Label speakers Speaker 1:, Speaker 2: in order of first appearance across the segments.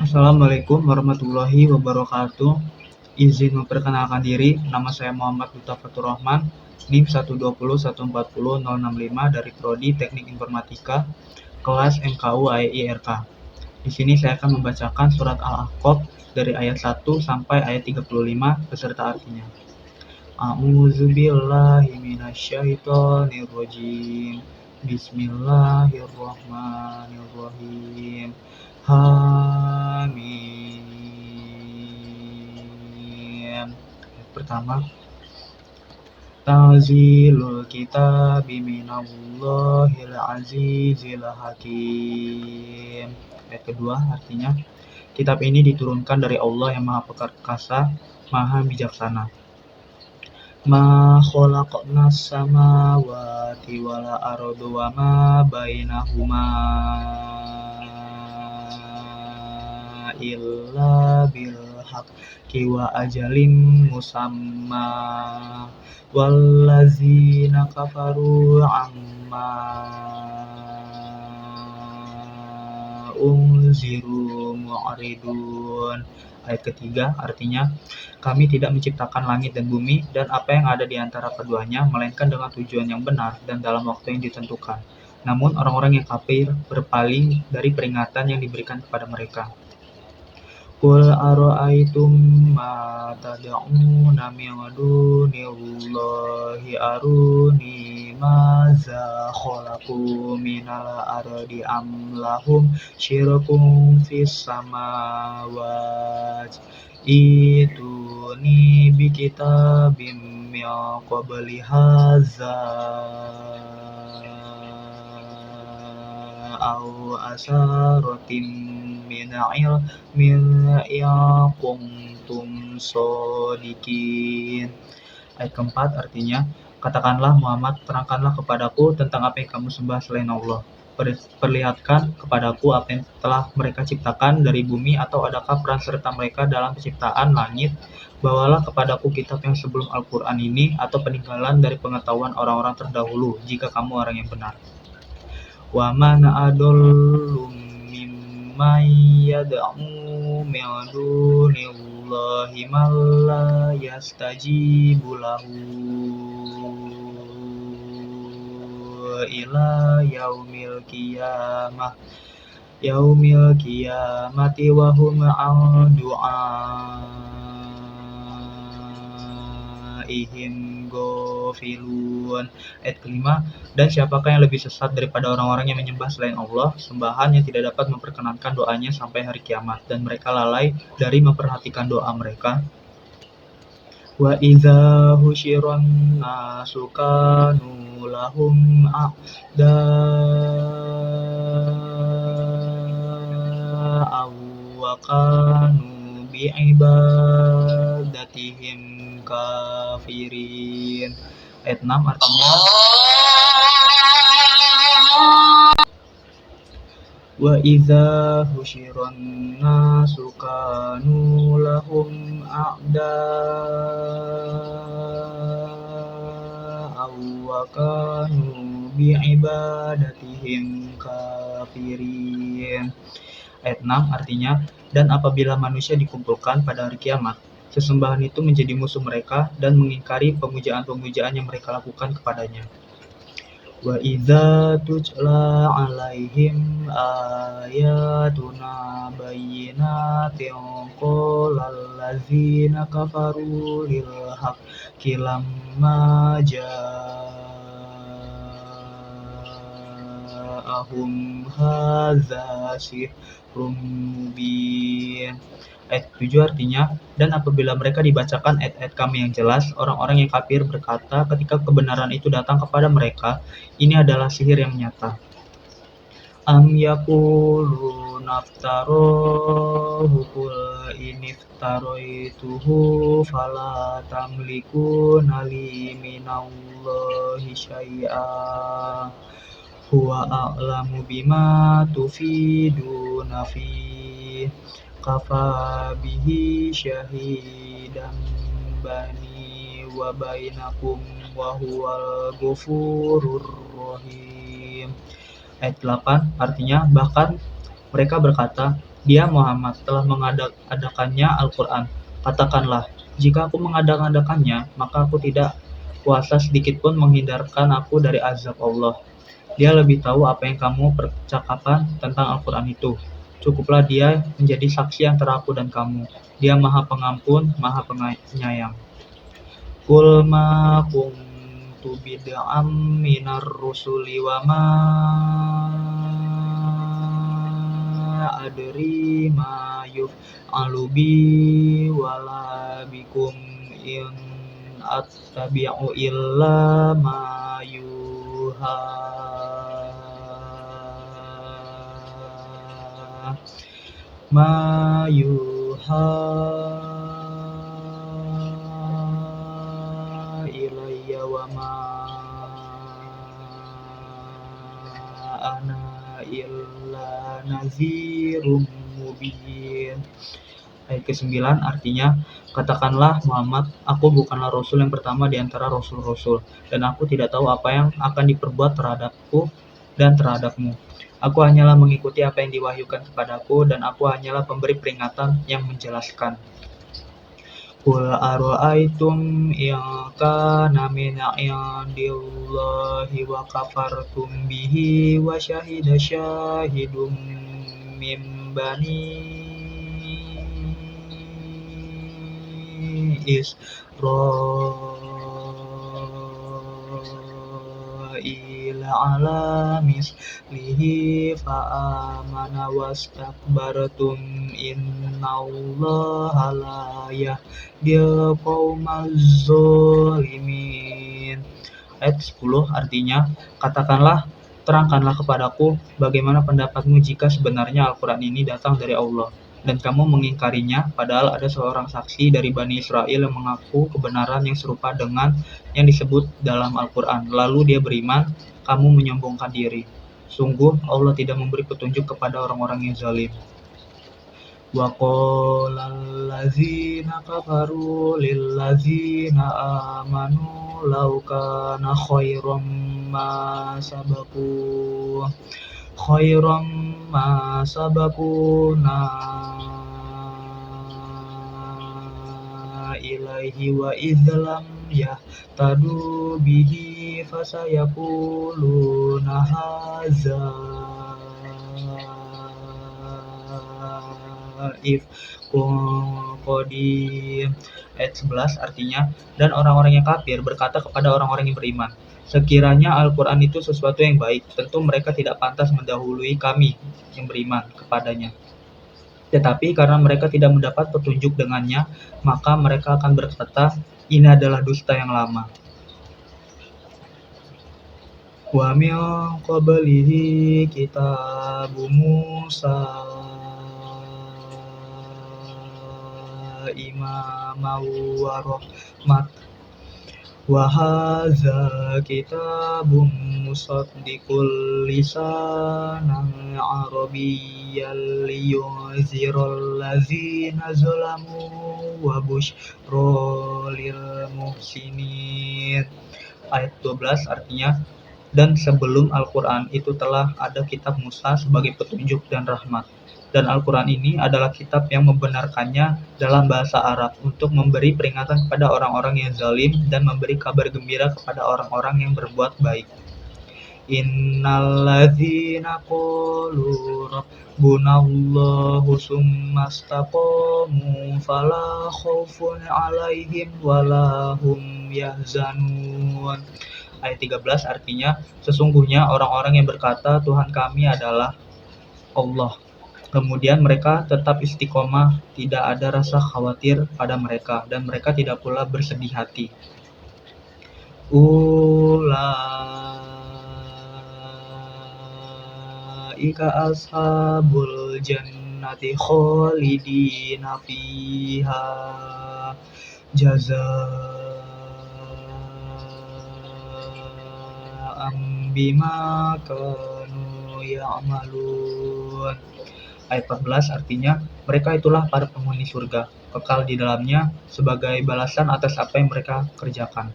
Speaker 1: Assalamualaikum warahmatullahi wabarakatuh. Izin memperkenalkan diri, nama saya Muhammad Duta Faturrahman, NIM 120140065 dari Prodi Teknik Informatika, kelas MKU AEI-RK. Di sini saya akan membacakan surat Al-Ahqaf dari ayat 1 sampai ayat 35 beserta artinya. A'udzubillahi minasyaitonirrajim. Bismillahirrahmanirrahim. Hamim. Pertama, Tanzilul kitabi minallahil azizil hakim. Ayat kedua artinya, kitab ini diturunkan dari Allah yang Maha Perkasa, Maha Bijaksana. Ma khalaqnas samawati wal arda wa ma bainahuma illa bil haqqi wa ajalin musamma wallazina kafaru amma unziru mu'ridun. Ayat ketiga artinya, kami tidak menciptakan langit dan bumi dan apa yang ada di antara keduanya, melainkan dengan tujuan yang benar dan dalam waktu yang ditentukan. Namun orang-orang yang kafir berpaling dari peringatan yang diberikan kepada mereka. Qul ara'aytum ma tad'una min dunillahi aruni maza khalaqu minal ardi am lahum syirkun fis samawati ituni bikitabim min qabli hadza aw asaratin min ilmin in kuntum shodiqin. Ayat keempat artinya, katakanlah Muhammad, terangkanlah kepadaku tentang apa yang kamu sembah selain Allah. Perlihatkan kepadaku apa yang telah mereka ciptakan dari bumi, atau adakah peran serta mereka dalam penciptaan langit? Bawalah kepadaku kitab yang sebelum Al-Quran ini, atau peninggalan dari pengetahuan orang-orang terdahulu, jika kamu orang yang benar. Wa man adallu mimman yad'u min dunillahi man la yastajibu lahu ila yaumil qiyamati wa hum an du'aihim ghafilun. Ayat kelima, dan siapakah yang lebih sesat daripada orang-orang yang menyembah selain Allah, sembahan yang tidak dapat memperkenankan doanya sampai hari kiamat, dan mereka lalai dari memperhatikan doa mereka. Wa idza husyiran nasu kanu lahum a'da'a wa kanu bi'ibadatihim kafirin. Ayat 6 artinya, wa idza husyiran nasu kanu lahum a'da'a wa kanu bi'ibadatihim kafirin. Ayat 6 artinya, dan apabila manusia dikumpulkan pada hari kiamat, sesembahan itu menjadi musuh mereka dan mengingkari pemujaan-pemujaan yang mereka lakukan kepadanya. Wa idza tutla 'alaihim ayatuna bayyinatin qala allazina kafaru lil haqqi lamma ja'ahum hadza sihrun mubin. Ayat 7 artinya, dan apabila mereka dibacakan ayat-ayat kami yang jelas, orang-orang yang kafir berkata ketika kebenaran itu datang kepada mereka, ini adalah sihir yang nyata. Am yaquluna naftarahu qul iniftaroituhu fala tamlikuna li minallahi syai'a huwa a'lamu bima tufiduna fihi kafa bihi syahidan bani wa bainakum wa huwal ghafurur rahim. Ayat 8 artinya, bahkan mereka berkata, Dia Muhammad telah mengadakannya Al-Quran. Katakanlah, jika aku mengadakannya, maka aku tidak kuasa sedikitpun menghindarkan aku dari azab Allah. Dia lebih tahu apa yang kamu percakapan tentang Al-Quran itu. Cukuplah dia menjadi saksi antara aku dan kamu. Dia Maha Pengampun, Maha Penyayang. Qul ma kuntu bid'am minar rusuli wa ma adri ma yuf'alu bi wala bikum in attabi'u illa ma yuha ilayya wa ma ana illa nazirum mubin. Ayat ke-9 artinya, katakanlah Muhammad, aku bukanlah Rasul yang pertama di antara Rasul-Rasul, dan aku tidak tahu apa yang akan diperbuat terhadapku dan terhadapmu. Aku hanyalah mengikuti apa yang diwahyukan kepadaku, dan aku hanyalah pemberi peringatan yang menjelaskan. Qul ara'aytum in kana min 'indillahi wa kafartum bihi wa syahida syahidum min bani Israila ala mislihi fa'amana wastakbartum innallaha la yahdil qaumaz zalimin. Ayat 10 artinya, katakanlah, terangkanlah kepadaku bagaimana pendapatmu jika sebenarnya Al-Quran ini datang dari Allah, dan kamu mengingkarinya, padahal ada seorang saksi dari Bani Israel yang mengaku kebenaran yang serupa dengan yang disebut dalam Al-Quran, lalu dia beriman, kamu menyombongkan diri. Sungguh, Allah tidak memberi petunjuk kepada orang-orang yang zalim. Wa qala allazina kafaru lillazina amanu law kana khairam ma sabaquna ilaihi wa idlam yahtadu bihi fasayaquluna hadza ifkun qadim. Ayat 11 artinya, dan orang-orang yang kafir berkata kepada orang-orang yang beriman, sekiranya Al-Quran itu sesuatu yang baik, tentu mereka tidak pantas mendahului kami yang beriman kepadanya. Tetapi karena mereka tidak mendapat petunjuk dengannya, maka mereka akan berkata, ini adalah dusta yang lama. Wa min qablihi kitabu Musa imama wa rahmat wa hadza kitabun musaddiqul lisanan arabiyyan liyunziral ladzina zalamu wa busyra lil muhsinin. Ayat 12 artinya, dan sebelum Al-Quran itu telah ada kitab Musa sebagai petunjuk dan rahmat. Dan Al-Quran ini adalah kitab yang membenarkannya dalam bahasa Arab untuk memberi peringatan kepada orang-orang yang zalim dan memberi kabar gembira kepada orang-orang yang berbuat baik. Innalladzina qalu rabbunallahu summa istaqamu fala khaufun 'alaihim wala hum yahzanun. Ayat 13 artinya, sesungguhnya orang-orang yang berkata Tuhan kami adalah Allah, kemudian mereka tetap istiqomah, tidak ada rasa khawatir pada mereka, dan mereka tidak pula bersedih hati. Ulaika ashabul jannati khalidina fiha jazaa'an bima kanu ya'malun. Ayat 14 artinya, mereka itulah para penghuni surga, kekal di dalamnya sebagai balasan atas apa yang mereka kerjakan.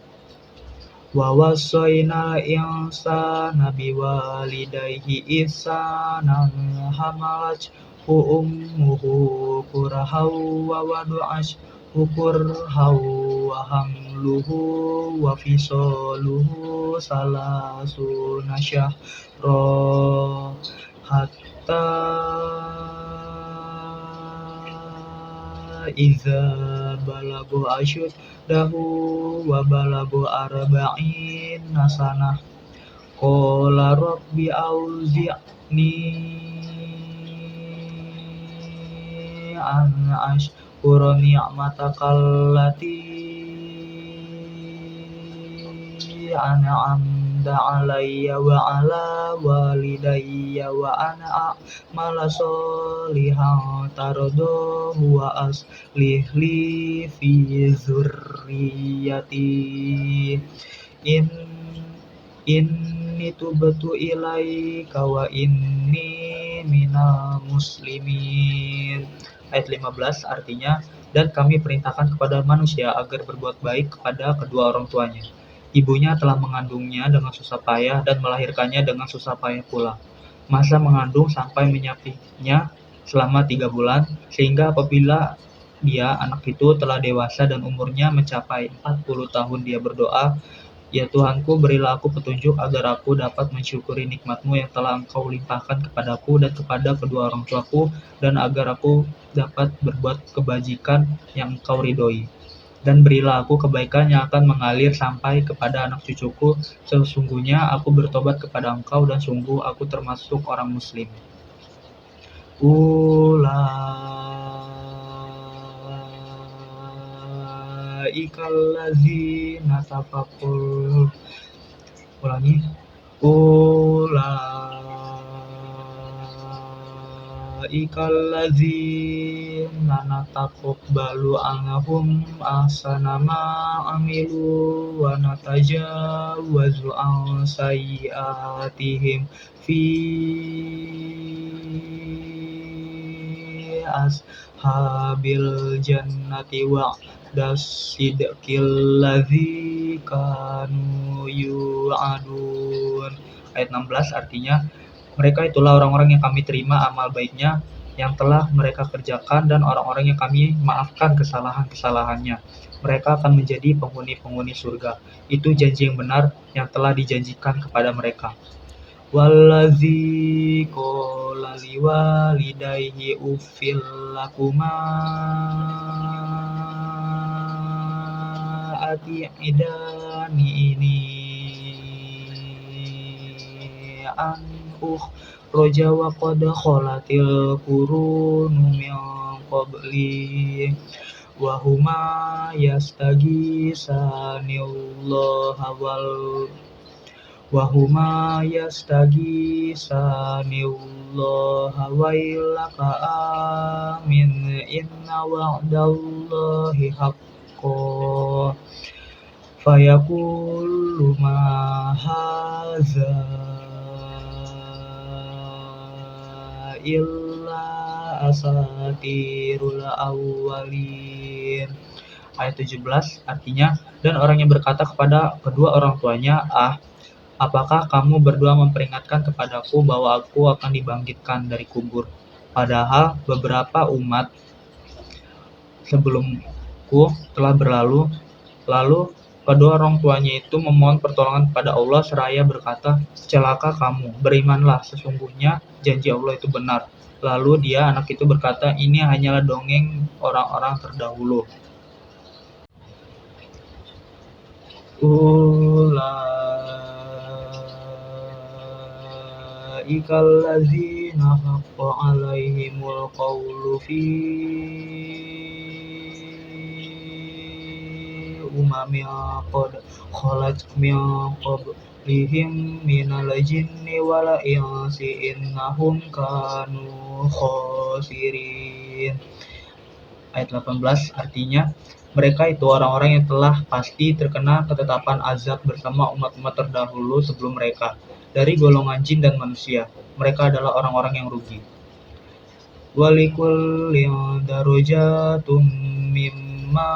Speaker 1: Wa wasaina insana biwalidayhi ihsanan hamalat ummuhu kurhau wa wadu'ashu kurhau wa hamluhu wa fisaluhu salasuna syahra hatta iza balagu asyuddahu wa balagu arba'ina sanah qala rabbi auzi'ni an ashkura ni'mataka allati an'amta alayya wa ala walidayya wa ana a'mala sholihan tardahu wa aslih li fi dzurriyyati inni tubtu ilaika wa inni minal muslimin. Ayat 15 artinya, dan kami perintahkan kepada manusia agar berbuat baik kepada kedua orang tuanya. Ibunya telah mengandungnya dengan susah payah dan melahirkannya dengan susah payah pula. Masa mengandung sampai menyapihnya selama 3 bulan, sehingga apabila dia, anak itu, telah dewasa dan umurnya mencapai 40 tahun, dia berdoa, ya Tuhanku, berilah aku petunjuk agar aku dapat mensyukuri nikmat-Mu yang telah Engkau limpahkan kepadaku dan kepada kedua orang tuaku, dan agar aku dapat berbuat kebajikan yang Engkau ridhoi. Dan berilah aku kebaikan yang akan mengalir sampai kepada anak cucuku. Sesungguhnya aku bertobat kepada Engkau dan sungguh aku termasuk orang muslim. Ulaika allazina taqabbal Ulaika allazina nataqabbalu anhum ahsana ma amilu wa natajawwazu an sayyi'atihim fi ashabil jannati wa'das sidqil ladzi kanu yu'adun. Ayat 16 artinya, mereka itulah orang-orang yang kami terima amal baiknya yang telah mereka kerjakan dan orang-orang yang kami maafkan kesalahan-kesalahannya. Mereka akan menjadi penghuni-penghuni surga. Itu janji yang benar yang telah dijanjikan kepada mereka. Wallazi qala liwalidayhi uffil lakuma ati'idani ini an ukhraja wa qad khalatil qurunu min qabli wa huma yastaghithanillaha wailaka amin inna wa'dallahi haqqo fayaqulu ma hadza illa asatirul awwalin. Ayat 17 artinya, dan orang yang berkata kepada kedua orang tuanya, apakah kamu berdua memperingatkan kepadaku bahwa aku akan dibangkitkan dari kubur, padahal beberapa umat sebelumku telah berlalu. Lalu kedua orang tuanya itu memohon pertolongan kepada Allah seraya berkata, celaka kamu, berimanlah, sesungguhnya janji Allah itu benar. Lalu dia, anak itu, berkata, ini hanyalah dongeng orang-orang terdahulu. Ulaika allazina haqqa alaihimul qawlu fi umamin qad khalat min qablihim minal jinni wal insi innahum kanu khasirin. Ayat 18 artinya, mereka itu orang-orang yang telah pasti terkena ketetapan azab bersama umat-umat terdahulu sebelum mereka, dari golongan jin dan manusia. Mereka adalah orang-orang yang rugi. Walikullin darajatum mimma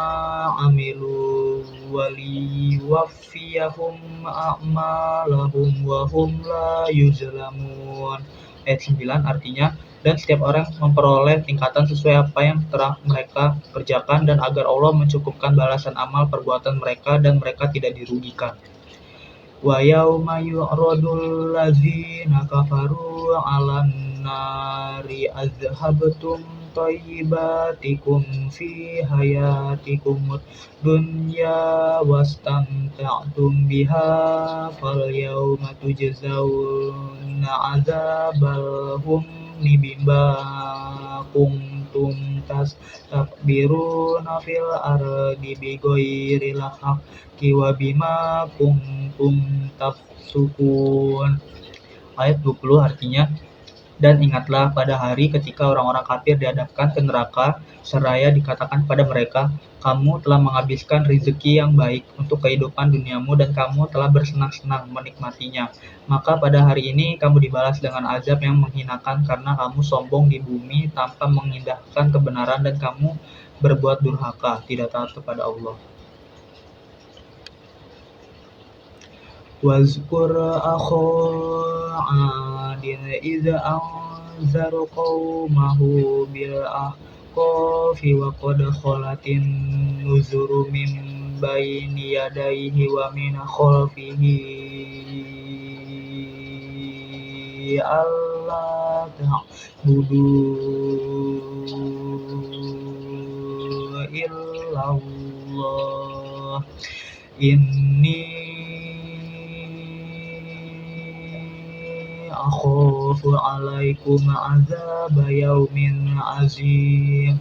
Speaker 1: amilu waliwaffiyahum a'malahum wa hum la yuzlamun. Ayat 9 artinya, dan setiap orang memperoleh tingkatan sesuai apa yang telah mereka kerjakan, dan agar Allah mencukupkan balasan amal perbuatan mereka dan mereka tidak dirugikan. Wa yauma yu'radul ladzina kafaru 'alan nari azhabtum thayyibatikum fi hayatikumud dunya wastamta'tum biha falyawma tujzauna 'adzabal huni bima kuntum tastakbiruna fil ardi bighairil haqqi wa bima kuntum tafsukun. Ayat 20 artinya, dan ingatlah pada hari ketika orang-orang kafir dihadapkan ke neraka, seraya dikatakan kepada mereka, kamu telah menghabiskan rezeki yang baik untuk kehidupan duniamu dan kamu telah bersenang-senang menikmatinya. Maka pada hari ini kamu dibalas dengan azab yang menghinakan karena kamu sombong di bumi tanpa mengindahkan kebenaran dan kamu berbuat durhaka, tidak taat kepada Allah. Wazkur akha 'adin idza anzara qaumahu bil ahqafi wa qad khalatin nuzuru min baini yadayhi wa min khalfihi alla ta'budu illallah inni akhafu 'alaikum 'adzaba yaumin 'azim.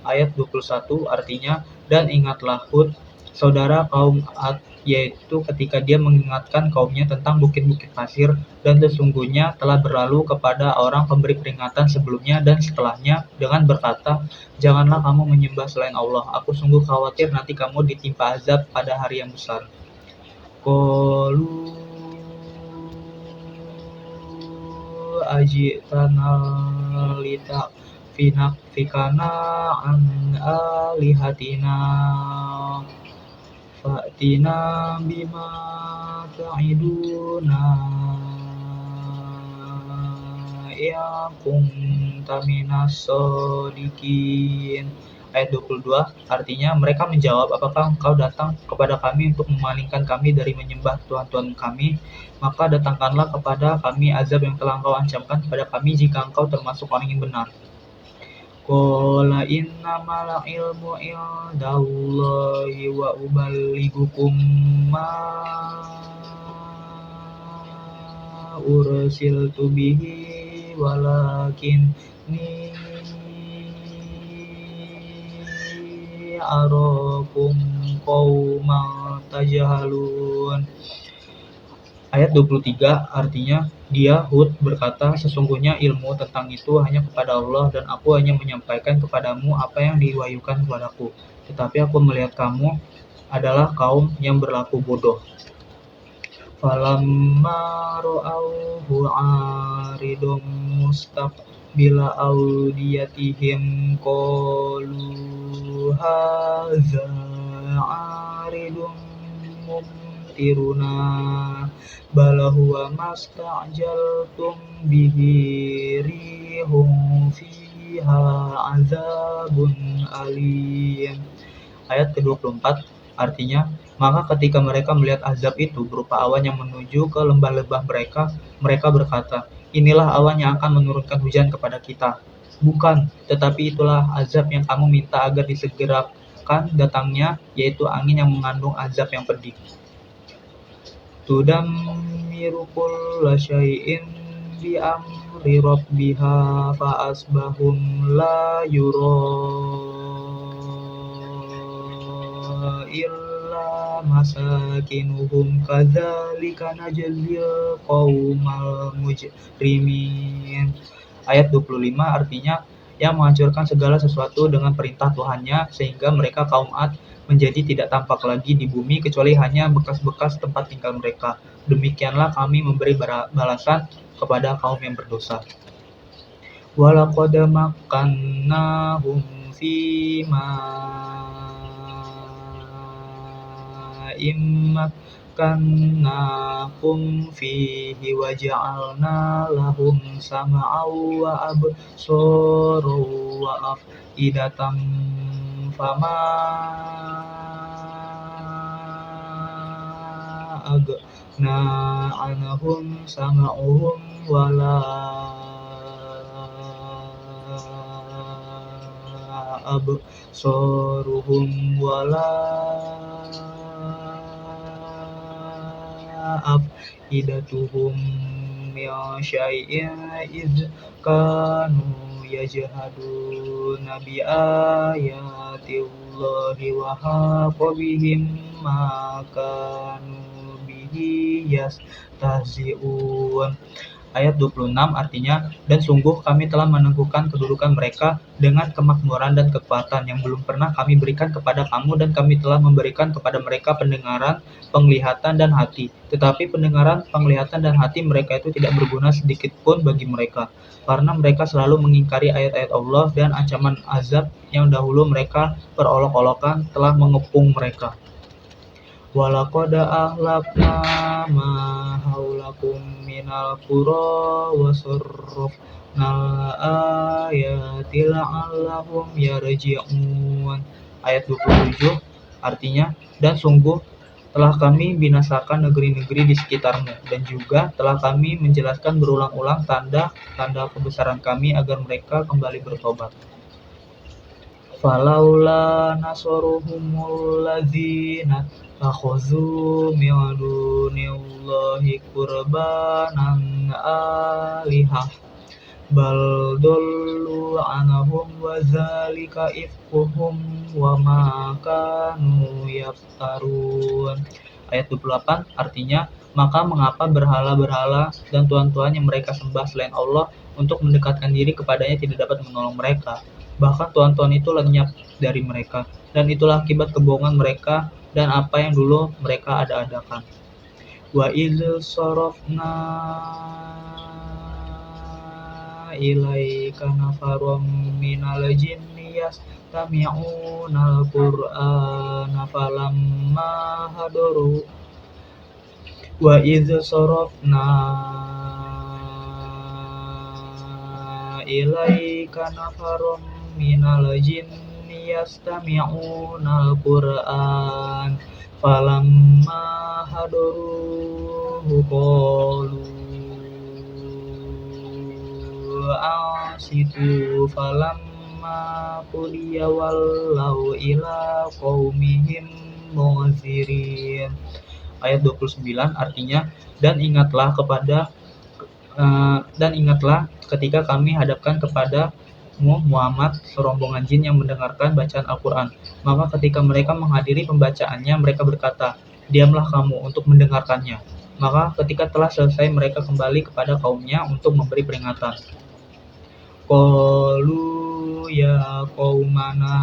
Speaker 1: Ayat 21 artinya, dan ingatlah Hud, saudara kaum Ad, yaitu ketika dia mengingatkan kaumnya tentang bukit-bukit pasir, dan sesungguhnya telah berlalu kepada orang pemberi peringatan sebelumnya dan setelahnya dengan berkata, janganlah kamu menyembah selain Allah, aku sungguh khawatir nanti kamu ditimpa azab pada hari yang besar. Qalu ajitana lita'fikana an alihatina fa'tina bima ta'iduna ya kunta minas shodiqin. Ayat 22 artinya, mereka menjawab, apakah engkau datang kepada kami untuk memalingkan kami dari menyembah Tuhan-Tuhan kami? Maka datangkanlah kepada kami azab yang telah engkau ancamkan kepada kami jika engkau termasuk orang yang benar. Qala innamal ilmu indallahi wa uballighukum ma ursiltu bihi walakinni arakum qauman tajhalun. Ayat 23 artinya, dia Hud berkata, sesungguhnya ilmu tentang itu hanya kepada Allah dan aku hanya menyampaikan kepadamu apa yang diwahyukan kepadaku, tetapi aku melihat kamu adalah kaum yang berlaku bodoh. Falamma ra'awhu 'aridum mustaqbila awdiyatihim qalu hadza 'aridum mumtiruna bal huwa mastajaltum bihi rihum fiha 'adzabun alim. Ayat ke-24 artinya, maka ketika mereka melihat azab itu berupa awan yang menuju ke lembah-lembah mereka, mereka berkata, inilah awan yang akan menurunkan hujan kepada kita. Bukan, tetapi itulah azab yang kamu minta agar disegerakan datangnya, yaitu angin yang mengandung azab yang pedih. Tudammiru kulla syai'in bi amri rabbiha fa asbahum la yura illa masakinuhum kadzalika najzil qaumal mujrimin. Ayat 25 artinya, yang menghancurkan segala sesuatu dengan perintah Tuhannya sehingga mereka kaum Ad menjadi tidak tampak lagi di bumi kecuali hanya bekas-bekas tempat tinggal mereka. Demikianlah kami memberi balasan kepada kaum yang berdosa. Walaqad makkannahum fima makkannakum fihi wa ja'alna lahum sam'an wa absaran wa af'idatan fama aghna anhum sam'uhum wala absaruhum wala afidatuhum min syai'in idh kanu yajhaduna bi ayatillahi wa haqa bihim ma kanu bihi yastahzi'un. Ayat 26 artinya, dan sungguh kami telah meneguhkan kedudukan mereka dengan kemakmuran dan kekuatan yang belum pernah kami berikan kepada kamu, dan kami telah memberikan kepada mereka pendengaran, penglihatan, dan hati. Tetapi pendengaran, penglihatan, dan hati mereka itu tidak berguna sedikit pun bagi mereka, karena mereka selalu mengingkari ayat-ayat Allah, dan ancaman azab yang dahulu mereka perolok-olokan telah mengepung mereka. Walaqad ahlakna ma haulakum minal qura wa sarrafnal ayati la'allahum yarji'un. Ayat 27 artinya, dan sungguh telah kami binasakan negeri-negeri di sekitarmu, dan juga telah kami menjelaskan berulang-ulang tanda-tanda kebesaran kami agar mereka kembali bertobat. Falaula nasaruhumul ladzina takhuzu min dunillahi qurbanan alihah bal dollu anhum wa zalika ifkuhum wa ma kanu yaftarun. Ayat 28 artinya, maka mengapa berhala-berhala dan tuhan-tuhan yang mereka sembah selain Allah untuk mendekatkan diri kepadanya tidak dapat menolong mereka. Bahkan tuhan-tuhan itu lenyap dari mereka, dan itulah akibat kebohongan mereka dan apa yang dulu mereka ada-adakan. Wa idh sarafna ilaika nafarum minal jinni yastami'una al-qur'ana falamma hadaru wa idh sarafna ilaika nafarum minal jinni yastami'una al-qur'an falamma hadaruhu qalu ansitu falamma qudiya wallau ila qaumihim munzirin. Ayat 29 artinya, dan ingatlah ketika kami hadapkan kepadamu Muhammad serombongan jin yang mendengarkan bacaan Al-Quran. Maka ketika mereka menghadiri pembacaannya, mereka berkata, diamlah kamu untuk mendengarkannya. Maka ketika telah selesai, mereka kembali kepada kaumnya untuk memberi peringatan. Qalu ya qaumana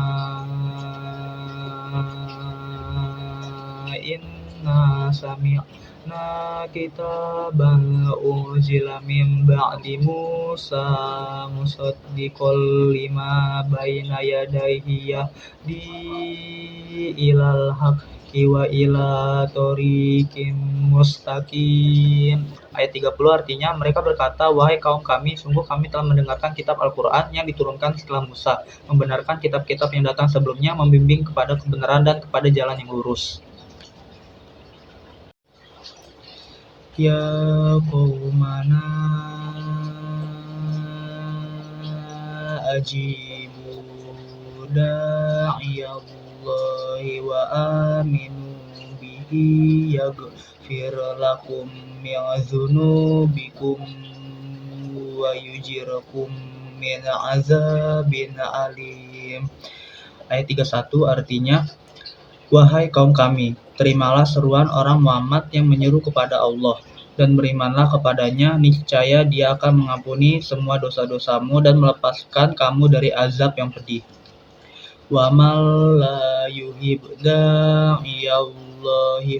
Speaker 1: inna sami'na kitaban unzila min ba'di Musa musaddiqan lima baina yadayhi yahdi ilal haqqi wa ila thoriqim mustaqim. Ayat 30 artinya, mereka berkata, wahai kaum kami, sungguh kami telah mendengarkan kitab Al-Quran yang diturunkan setelah Musa, membenarkan kitab-kitab yang datang sebelumnya, membimbing kepada kebenaran dan kepada jalan yang lurus. Ya qaumana ajibu da'iyallahi wa aminu bihi yaghfir lakum min dzunubikum wa yujirkum min azabin alim. Ayat 31 artinya, wahai kaum kami, terimalah seruan orang Muhammad yang menyeru kepada Allah, dan berimanlah kepadanya, niscaya dia akan mengampuni semua dosa-dosamu dan melepaskan kamu dari azab yang pedih. Wa man la yuhib da'iyallahi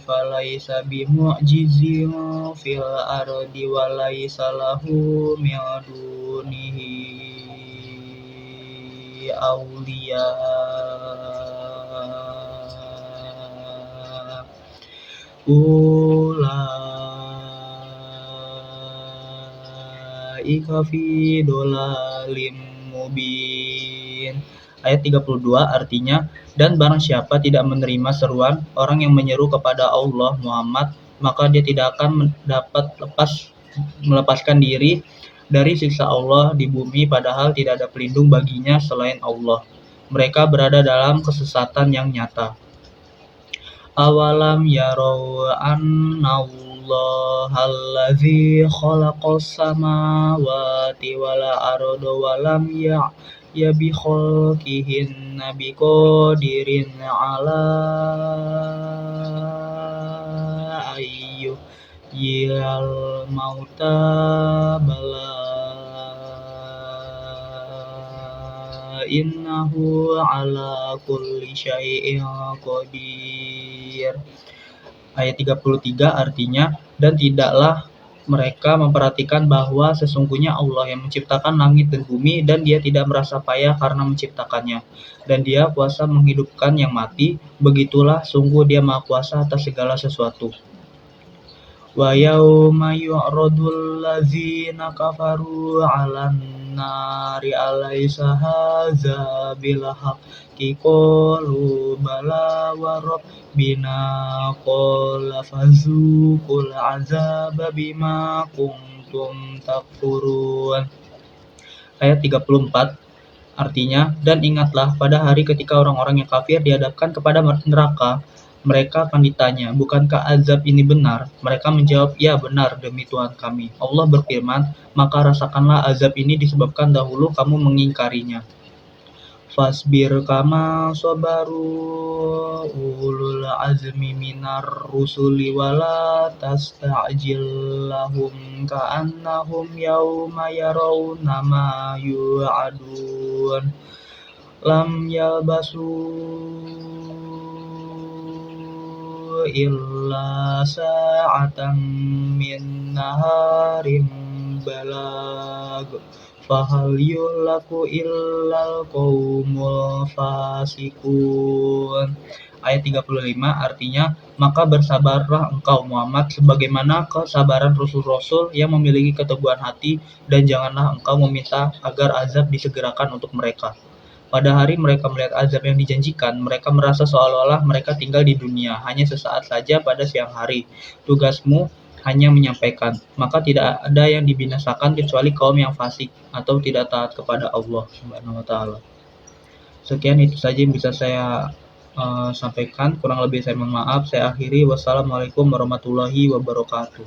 Speaker 1: falaysa bimu'jizin fil ardi wa laysa lahu min dunihi awliya. ulaika fi dolalim mubin. Ayat 32 artinya, dan barang siapa tidak menerima seruan orang yang menyeru kepada Allah Muhammad, maka dia tidak akan dapat melepaskan diri dari siksa Allah di bumi, padahal tidak ada pelindung baginya selain Allah. Mereka berada dalam kesesatan yang nyata. Awalam yarau annallaha allazi khalaqas samawati wal arda walam bi khalqihinna biqadirin ala ayyuhyil mauta bala innahu ala kulli syai'in qadir. Ayat 33 artinya, dan tidaklah mereka memperhatikan bahwa sesungguhnya Allah yang menciptakan langit dan bumi, dan dia tidak merasa payah karena menciptakannya, dan dia kuasa menghidupkan yang mati, begitulah sungguh dia maha kuasa atas segala sesuatu. Wa yauma yu'radul ladzina kafaru 'alan nari alaysa hadza bil haqqi qalu bala wa rabbina qala fazuqul 'adzaba bima kuntum takfurun. Ayat 34 artinya, dan ingatlah pada hari ketika orang-orang yang kafir dihadapkan kepada neraka, mereka akan ditanya, bukankah azab ini benar? Mereka menjawab, ya benar demi Tuhan kami. Allah berfirman, maka rasakanlah azab ini disebabkan dahulu kamu mengingkarinya. Fasbir kama sabaru ulul azmi minar rusuli wala tasta'jil lahum ka'annahum yawma yarawna ma yu'adun lam yalbasu illa sa'atan min naharin balag fahal yulaku illal qaumul fasikun. Ayat 35 artinya, maka bersabarlah engkau Muhammad sebagaimana kesabaran rasul-rasul yang memiliki keteguhan hati, dan janganlah engkau meminta agar azab disegerakan untuk mereka. Pada hari mereka melihat azab yang dijanjikan, mereka merasa seolah-olah mereka tinggal di dunia hanya sesaat saja pada siang hari. Tugasmu hanya menyampaikan, maka tidak ada yang dibinasakan kecuali kaum yang fasik atau tidak taat kepada Allah Subhanahu wa taala. Sekian itu saja yang bisa saya sampaikan, kurang lebih saya mohon maaf. Saya akhiri, wassalamualaikum warahmatullahi wabarakatuh.